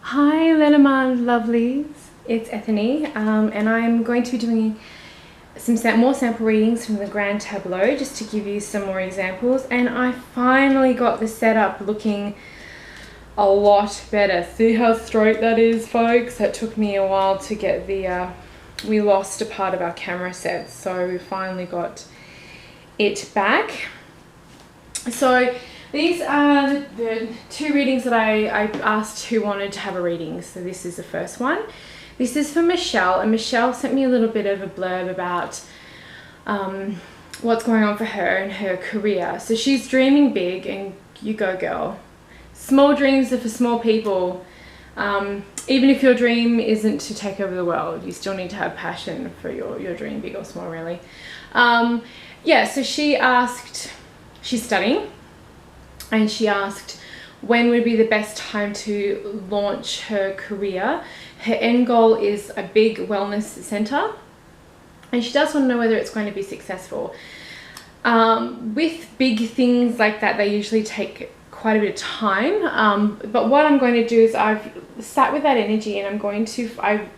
Hi Lenormand lovelies, it's Ethany and I'm going to be doing some more sample readings from the Grand Tableau just to give you some more examples, and I finally got the setup looking a lot better. See how straight that is, folks? That took me a while to get the, we lost a part of our camera set, so we finally got it back. So these are the two readings that I asked who wanted to have a reading. So this is the first one. This is for Michelle, and Michelle sent me a little bit of a blurb about what's going on for her and her career. So she's dreaming big, and you go girl. Small dreams are for small people. Even if your dream isn't to take over the world, you still need to have passion for your dream, big or small really. Yeah, so she asked, she's studying, and she asked when would be the best time to launch her career. Her end goal is a big wellness center, and she does want to know whether it's going to be successful. With big things like that, they usually take quite a bit of time, but what I'm going to do is I've sat with that energy, and I'm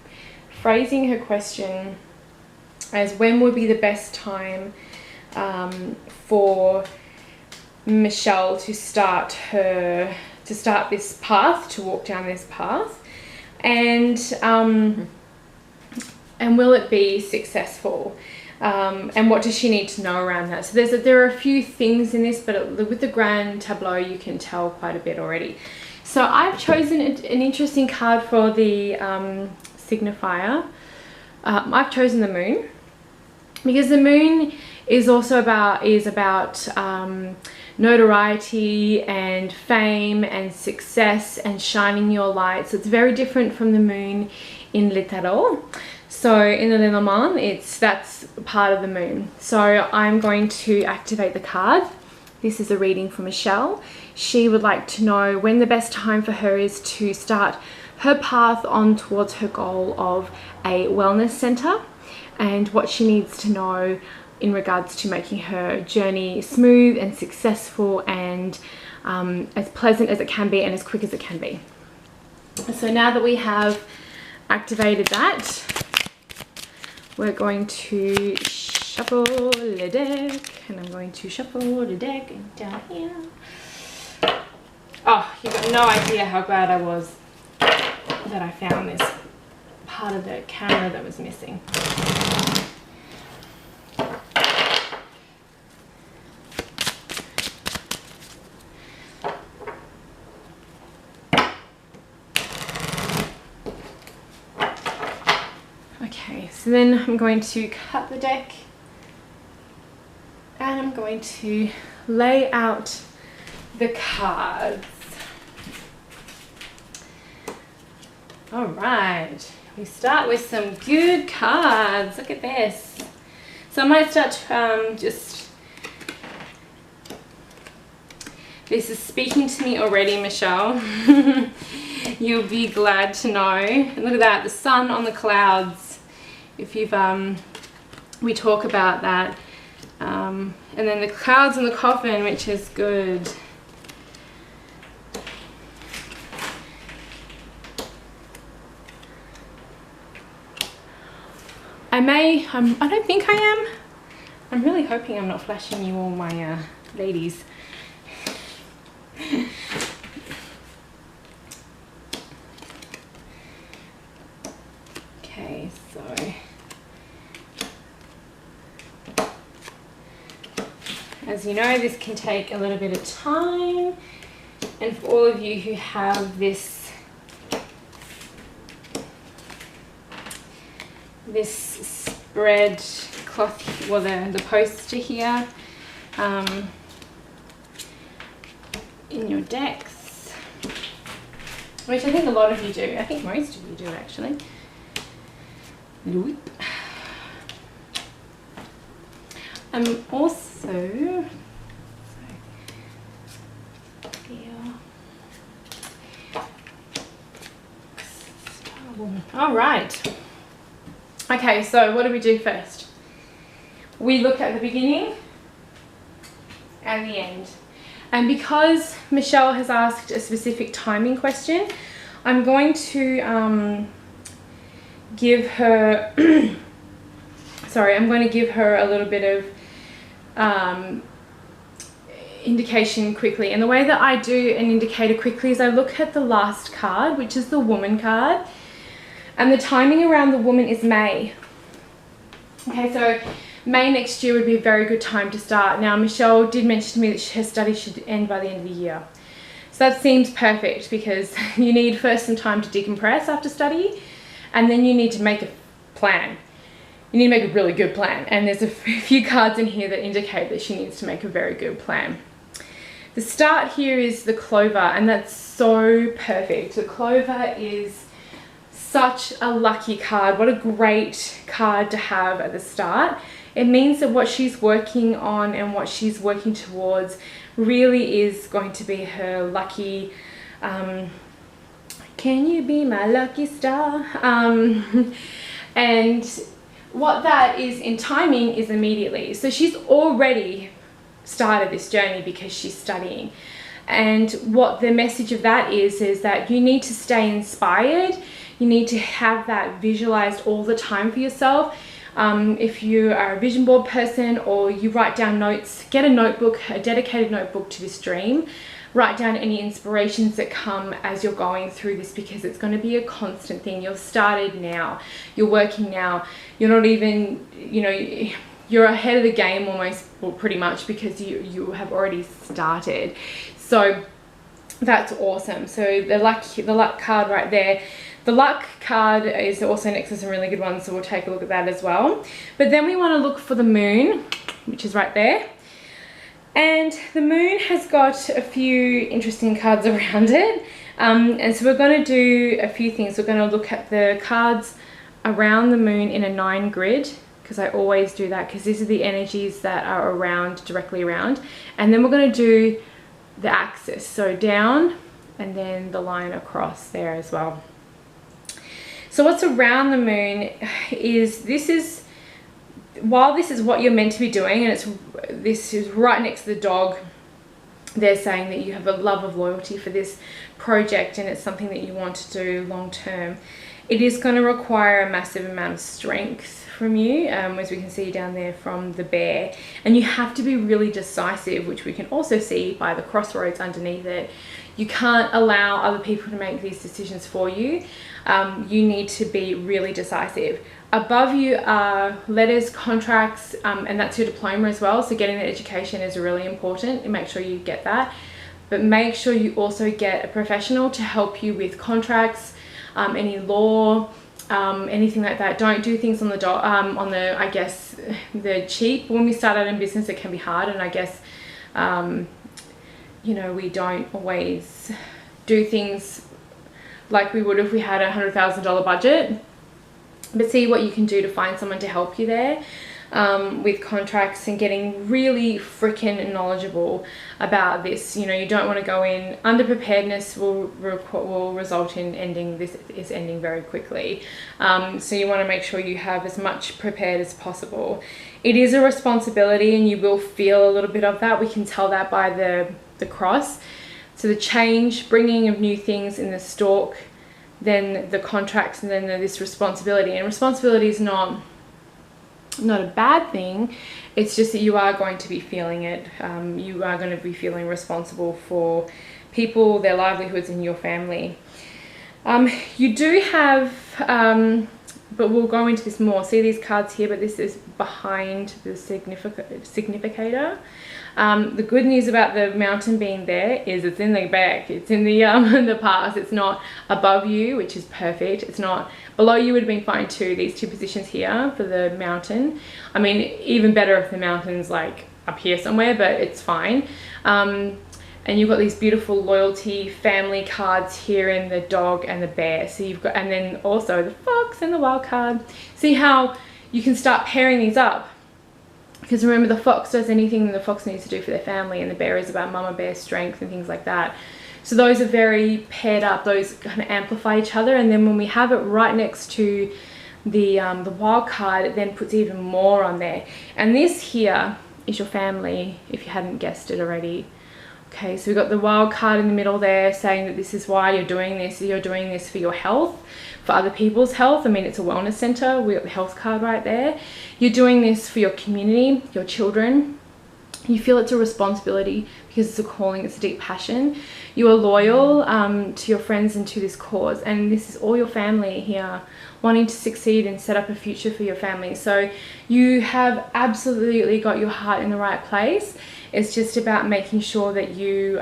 phrasing her question as when would be the best time for Michelle to start this path, to walk down this path, and will it be successful, and what does she need to know around that? So there are a few things in this, but with the Grand Tableau you can tell quite a bit already. So I've chosen an interesting card for the signifier. I've chosen the Moon, because the Moon is also about notoriety and fame and success and shining your light. So it's very different from the Moon in Le Tarot. So in the Lenormand, that's part of the Moon. So I'm going to activate the card. This is a reading for Michelle. She would like to know when the best time for her is to start her path on towards her goal of a wellness center, and what she needs to know in regards to making her journey smooth and successful, and as pleasant as it can be and as quick as it can be. So now that we have activated that, we're going to shuffle the deck, and I'm going to shuffle the deck down here. Oh, you've got no idea how glad I was that I found this part of the camera that was missing. Okay, so then I'm going to cut the deck, and I'm going to lay out the cards. All right, we start with some good cards. Look at this. So I might start this is speaking to me already, Michelle. You'll be glad to know. And look at that, the sun on the clouds. If you've we talk about that, and then the clouds in the coffin, which is good. I don't think I am. I'm really hoping I'm not flashing you all my ladies. Okay, so as you know, this can take a little bit of time, and for all of you who have this spread cloth, well, the poster here in your decks, which I think a lot of you do. I think most of you do actually. Loop. Also, all right. Okay, so what do we do first? We look at the beginning and the end. And because Michelle has asked a specific timing question, I'm going to give her sorry, I'm going to give her a little bit of indication quickly. And the way that I do an indicator quickly is I look at the last card, which is the woman card, and the timing around the woman is May. Okay, so May next year would be a very good time to start. Now, Michelle did mention to me that her study should end by the end of the year. So that seems perfect, because you need first some time to decompress after study, and then you need to make a plan. You need to make a really good plan. And there's a few cards in here that indicate that she needs to make a very good plan. The start here is the clover, and that's so perfect. The clover is such a lucky card. What a great card to have at the start. It means that what she's working on and what she's working towards really is going to be her lucky, can you be my lucky star? And what that is in timing is immediately. So she's already started this journey because she's studying. And what the message of that is that you need to stay inspired. You need to have that visualized all the time for yourself. If you are a vision board person, or you write down notes, get a notebook, a dedicated notebook to this dream. Write down any inspirations that come as you're going through this, because it's going to be a constant thing. You've started now, you're working now, you're not even, you know, you're ahead of the game almost, well, pretty much, because you have already started. So that's awesome. So the luck card right there. The luck card is also next to some really good ones, so we'll take a look at that as well. But then we want to look for the moon, which is right there. And the moon has got a few interesting cards around it. And so we're going to do a few things. We're going to look at the cards around the moon in a 9 grid, because I always do that, because these are the energies that are around, directly around. And then we're going to do the axis, so down and then the line across there as well. So what's around the moon is, while this is what you're meant to be doing, and this is right next to the dog, they're saying that you have a love of loyalty for this project and it's something that you want to do long term. It is going to require a massive amount of strength from you, as we can see down there from the bear, and you have to be really decisive, which we can also see by the crossroads underneath it. You can't allow other people to make these decisions for you. You need to be really decisive. Above you are letters, contracts, and that's your diploma as well. So getting the education is really important, and make sure you get that. But make sure you also get a professional to help you with contracts, any law, anything like that. Don't do things on the I guess the cheap. When we start out in business, it can be hard, and I guess you know, we don't always do things like we would if we had $100,000 budget. But see what you can do to find someone to help you there with contracts and getting really freaking knowledgeable about this. You know, you don't want to go in underpreparedness will result in ending very quickly. So you want to make sure you have as much prepared as possible. It is a responsibility, and you will feel a little bit of that. We can tell that by the cross. So the change, bringing of new things in the stalk, then the contracts, and then this responsibility. And responsibility is not a bad thing. It's just that you are going to be feeling it. You are going to be feeling responsible for people, their livelihoods, and your family. You do have, but we'll go into this more. See these cards here, but this is behind the significator. The good news about the mountain being there is it's in the back. It's in the the past. It's not above you, which is perfect. It's not below you. Would have been fine too. These two positions here for the mountain. I mean, even better if the mountain's like up here somewhere, but it's fine. And you've got these beautiful loyalty family cards here in the dog and the bear. So you've got, and then also the fox and the wild card. See how you can start pairing these up. Because remember, the fox does anything the fox needs to do for their family, and the bear is about mama bear strength and things like that. So those are very paired up. Those kind of amplify each other. And then when we have it right next to the wild card, it then puts even more on there. And this here is your family, if you hadn't guessed it already. Okay, so we've got the wild card in the middle there saying that this is why you're doing this. You're doing this for your health, for other people's health. I mean, it's a wellness center. We've got the health card right there. You're doing this for your community, your children. You feel it's a responsibility because it's a calling, it's a deep passion. You are loyal to your friends and to this cause. And this is all your family here wanting to succeed and set up a future for your family. So you have absolutely got your heart in the right place. It's just about making sure that you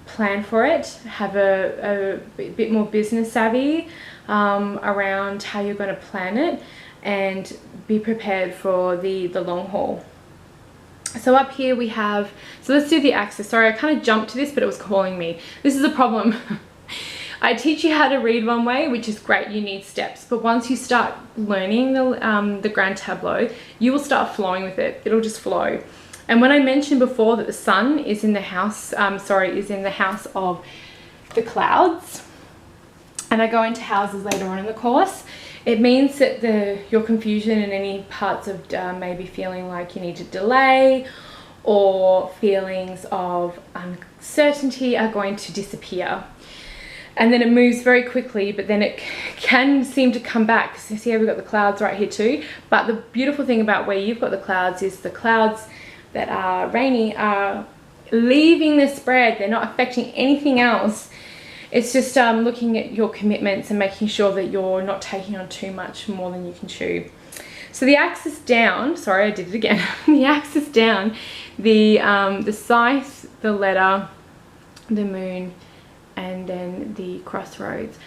plan for it, have a bit more business savvy around how you're going to plan it, and be prepared for the long haul. So up here we have, so let's do the axis. Sorry, I kind of jumped to this, but it was calling me. This is a problem. I teach you how to read one way, which is great, you need steps. But once you start learning the grand tableau, you will start flowing with it. It'll just flow. And when I mentioned before that the sun is in the house, is in the house of the clouds, and I go into houses later on in the course, it means that your confusion and any parts of maybe feeling like you need to delay or feelings of uncertainty are going to disappear. And then it moves very quickly, but then it can seem to come back. So see how we've got the clouds right here too. But the beautiful thing about where you've got the clouds is the clouds that are rainy are leaving the spread. They're not affecting anything else. It's just looking at your commitments and making sure that you're not taking on too much more than you can chew. So the axis down, sorry, I did it again. The axis down, the scythe, the letter, the moon, and then the crossroads.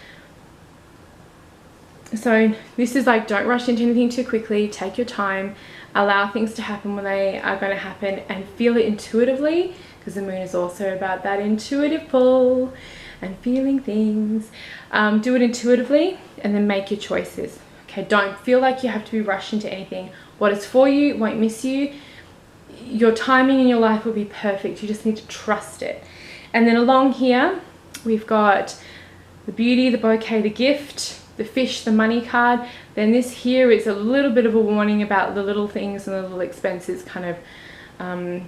So this is like, don't rush into anything too quickly, take your time, allow things to happen when they are going to happen, and feel it intuitively, because the moon is also about that intuitive pull and feeling things. Do it intuitively and then make your choices. Okay, don't feel like you have to be rushed into anything. What is for you won't miss you. Your timing in your life will be perfect. You just need to trust it. And then along here, we've got the beauty, the bouquet, the gift, the fish, the money card. Then this here is a little bit of a warning about the little things and the little expenses kind of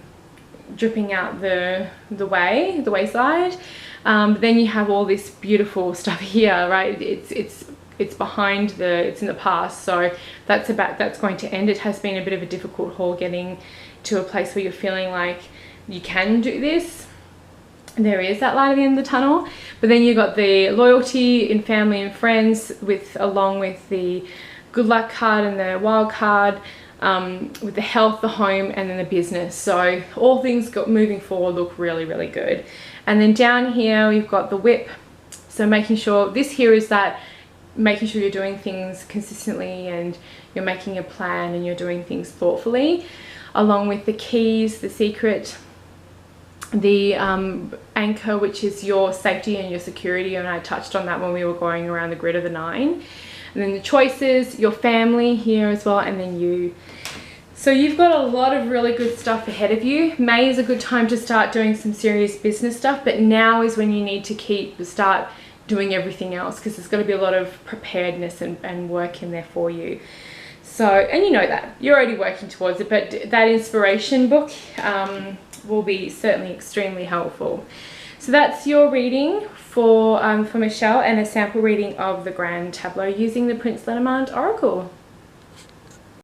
dripping out the wayside. But then you have all this beautiful stuff here, right? It's behind it's in the past, so that's going to end. It has been a bit of a difficult haul getting to a place where you're feeling like you can do this. There is that light at the end of the tunnel, but then you've got the loyalty in family and friends, along with the good luck card and the wild card, with the health, the home, and then the business. So all things moving forward look really, really good. And then down here we've got the whip. So making sure, this here is that making sure you're doing things consistently and you're making a plan and you're doing things thoughtfully, along with the keys, the secret, the anchor, which is your safety and your security, and I touched on that when we were going around the grid of the 9. And then the choices, your family here as well, and then you. So you've got a lot of really good stuff ahead of you. May is a good time to start doing some serious business stuff, but now is when you need to start doing everything else, because there's got to be a lot of preparedness and work in there for you. So, and you know that, you're already working towards it, but that inspiration book will be certainly extremely helpful. So that's your reading for Michelle, and a sample reading of the Grand Tableau using the Prince Lenormand Oracle.